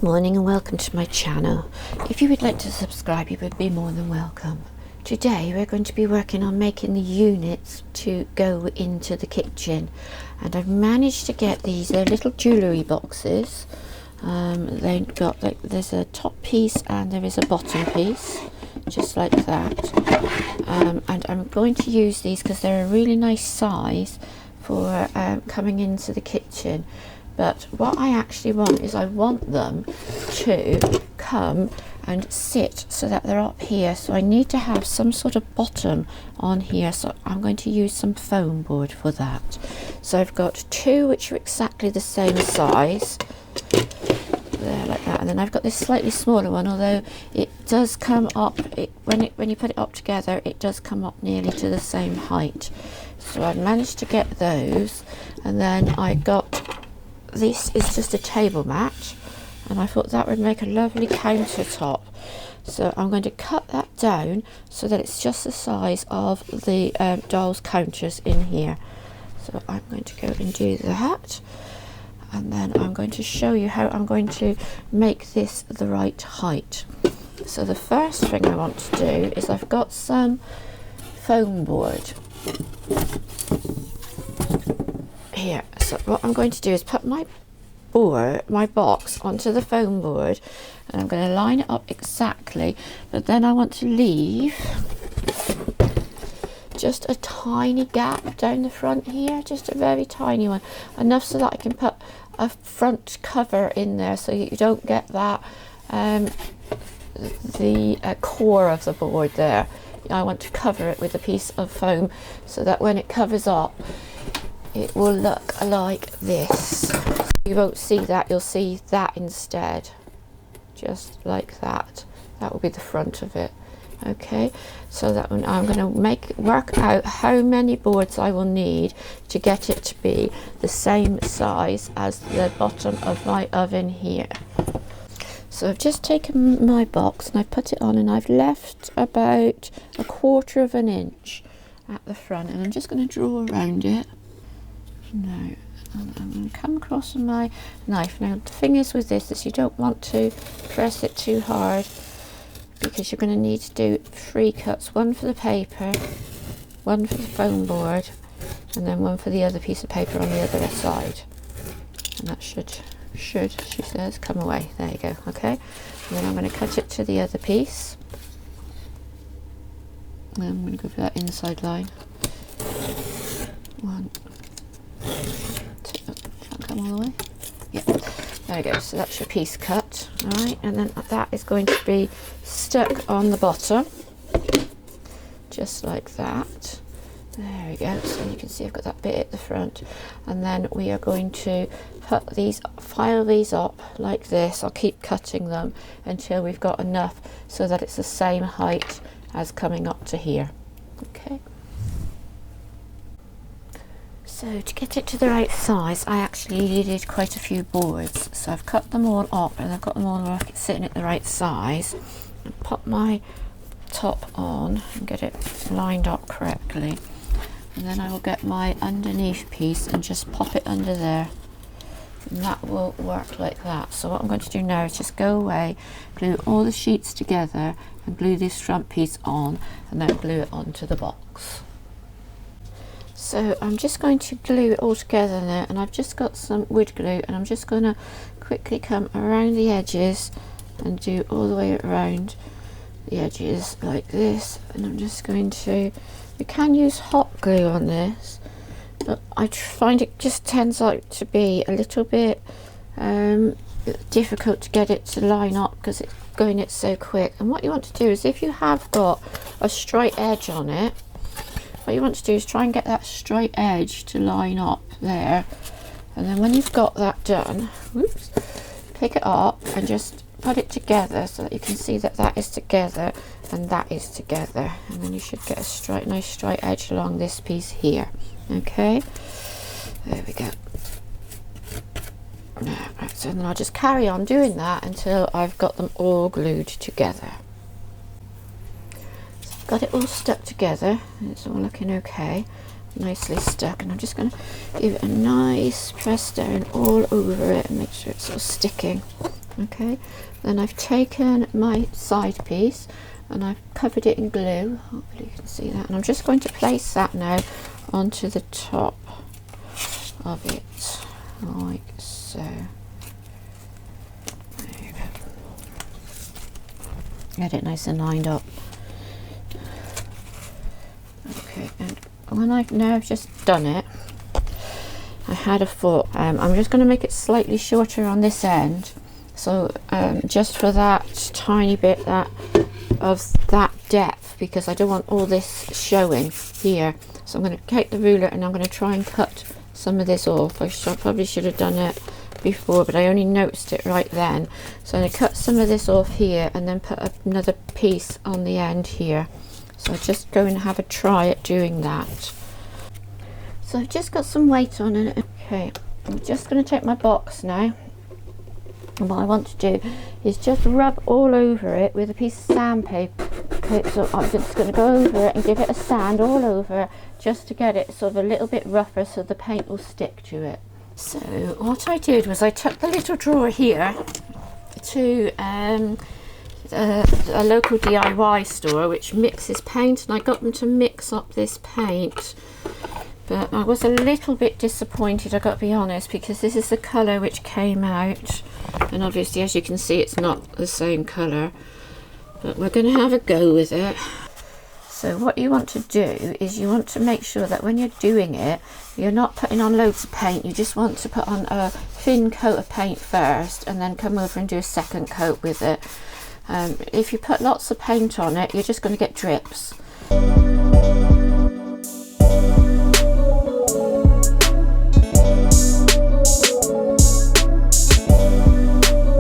morning and welcome to my channel. If you would like to subscribe, you would be more than welcome. Today we're going to be working on making the units to go into the kitchen, and I've managed to get these. They're little jewellery boxes. They've got there's a top piece and there is a bottom piece, just like that. And I'm going to use these because they're a really nice size for coming into the kitchen. But what I actually want is I want them to come and sit so that they're up here. So I need to have some sort of bottom on here. So I'm going to use some foam board for that. So I've got two which are exactly the same size. There, like that. And then I've got this slightly smaller one, although it does come up, when you put it up together, it does come up nearly to the same height. So I've managed to get those. And then I got, this is just a table mat, and I thought that would make a lovely countertop. So I'm going to cut that down so that it's just the size of the doll's counters in here. So I'm going to go and do that, and then I'm going to show you how I'm going to make this the right height. So the first thing I want to do is I've got some foam board here. So what I'm going to do is put my box onto the foam board, and I'm going to line it up exactly, but then I want to leave just a tiny gap down the front here, just a very tiny one, enough so that I can put a front cover in there so you don't get that the core of the board there. I want to cover it with a piece of foam so that when it covers up it will look like this. You won't see that, you'll see that instead, just like that. That will be the front of it. Okay, so that one I'm going to work out how many boards I will need to get it to be the same size as the bottom of my oven here. So I've just taken my box and I've put it on, and I've left about 1/4 of an inch at the front, and I'm just going to draw around it. Now I'm going to come across with my knife. Now the thing is with this is you don't want to press it too hard, because you're going to need to do 3 cuts, one for the paper, one for the foam board, and then one for the other piece of paper on the other side. And that should, she says, come away. There you go. Okay, and then I'm going to cut it to the other piece. And I'm going to go for that inside line. 1, 2, can't come all the way. Yeah, there we go. So that's your piece cut. All right, and then that is going to be stuck on the bottom, just like that. There we go. So you can see I've got that bit at the front, and then we are going to put these, file these up like this. I'll keep cutting them until we've got enough so that it's the same height as coming up to here. Okay. So to get it to the right size, I actually needed quite a few boards. So I've cut them all up, and I've got them all sitting at the right size. And pop my top on and get it lined up correctly. And then I will get my underneath piece and just pop it under there. And that will work like that. So what I'm going to do now is just go away, glue all the sheets together, and glue this front piece on, and then glue it onto the box. So I'm just going to glue it all together now, and I've just got some wood glue, and I'm just going to quickly come around the edges and do all the way around the edges like this. And I'm just going to, you can use hot glue on this, but I find it just tends out to be a little bit difficult to get it to line up because it's going it so quick. And what you want to do is, if you have got a straight edge on it, what you want to do is try and get that straight edge to line up there, and then when you've got that done, whoops, pick it up and just put it together so that you can see that that is together and that is together, and then you should get a nice straight edge along this piece here. Okay, there we go. Right, so then I'll just carry on doing that until I've got them all glued together. Got it all stuck together, it's all looking okay, nicely stuck, and I'm just going to give it a nice press down all over it and make sure it's all sticking. Okay, then I've taken my side piece and I've covered it in glue. Hopefully you can see that. And I'm just going to place that now onto the top of it, like so. There you go. Get it nice and lined up. Okay, and when I've just done it, I had a thought. I'm just going to make it slightly shorter on this end. So just for that tiny bit of that depth, because I don't want all this showing here. So I'm going to take the ruler and I'm going to try and cut some of this off. I probably should have done it before, but I only noticed it right then. So I'm going to cut some of this off here and then put another piece on the end here. So I'll just go and have a try at doing that. So I've just got some weight on it. Okay, I'm just going to take my box now. And what I want to do is just rub all over it with a piece of sandpaper. Okay, so I'm just going to go over it and give it a sand all over, just to get it sort of a little bit rougher so the paint will stick to it. So what I did was I took the little drawer here to a local DIY store which mixes paint, and I got them to mix up this paint. But I was a little bit disappointed, I got to be honest, because this is the colour which came out, and obviously as you can see it's not the same colour, but we're going to have a go with it. So what you want to do is you want to make sure that when you're doing it, you're not putting on loads of paint. You just want to put on a thin coat of paint first and then come over and do a second coat with it. If you put lots of paint on it, you're just going to get drips.